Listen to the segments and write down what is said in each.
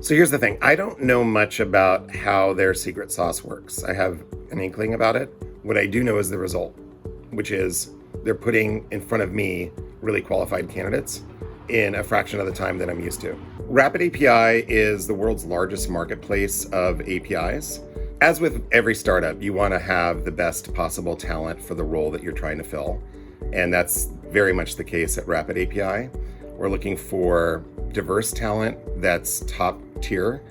So here's the thing. I don't know much about how their secret sauce works. I have an inkling about it. What I do know is the result, which is they're putting in front of me really qualified candidates in a fraction of the time that I'm used to. RapidAPI is the world's largest marketplace of APIs. As with every startup, you want to have the best possible talent for the role that you're trying to fill. And that's very much the case at RapidAPI. We're looking for diverse talent that's top tier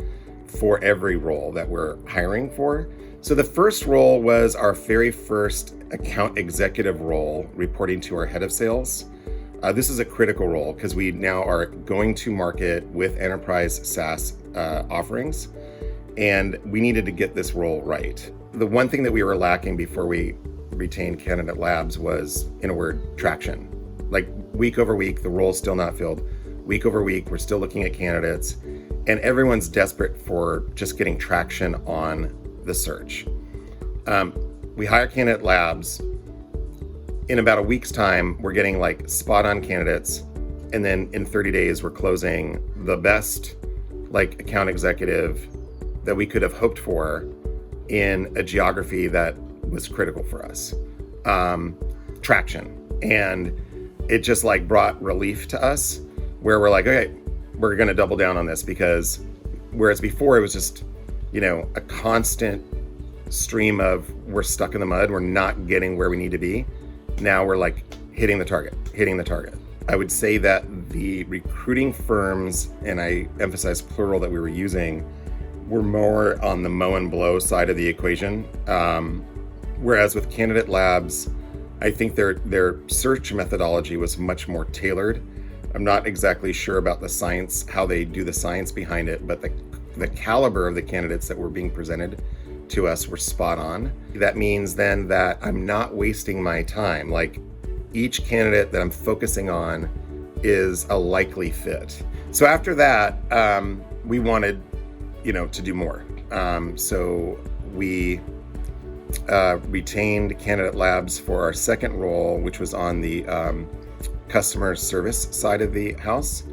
for every role that we're hiring for. So the first role was our very first account executive role, reporting to our head of sales. This is a critical role because we now are going to market with enterprise SaaS offerings, and we needed to get this role right. The one thing that we were lacking before we retained Candidate Labs was, in a word, traction. Like week over week, the role's still not filled. Week over week, we're still looking at candidates, and everyone's desperate for just getting traction on the search. We hire Candidate Labs. In about a week's time, we're getting like spot on candidates. And then in 30 days, we're closing the best like account executive that we could have hoped for in a geography that was critical for us. Traction. And it just like brought relief to us where we're like, okay, we're going to double down on this, because whereas before it was just, a constant stream of we're stuck in the mud, we're not getting where we need to be. Now we're like hitting the target. I would say that the recruiting firms, and I emphasize plural, that we were using were more on the mow and blow side of the equation. Whereas with Candidate Labs, I think their search methodology was much more tailored. I'm not exactly sure about the science, how they do the science behind it, but the caliber of the candidates that were being presented to us were spot on. That means then that I'm not wasting my time. Like each candidate that I'm focusing on is a likely fit. So after that, we wanted, to do more. So we retained Candidate Labs for our second role, which was on the customer service side of the house.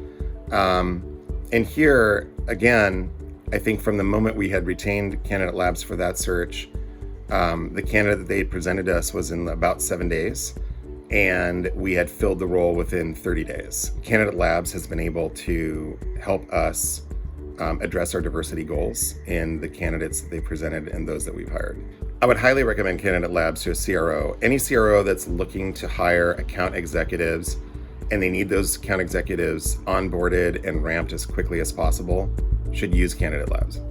And here, again, I think from the moment we had retained Candidate Labs for that search, the candidate that they had presented to us was in about 7 days, and we had filled the role within 30 days. Candidate Labs has been able to help us address our diversity goals in the candidates that they presented and those that we've hired. I would highly recommend Candidate Labs to a CRO. Any CRO that's looking to hire account executives and they need those account executives onboarded and ramped as quickly as possible should use Candidate Labs.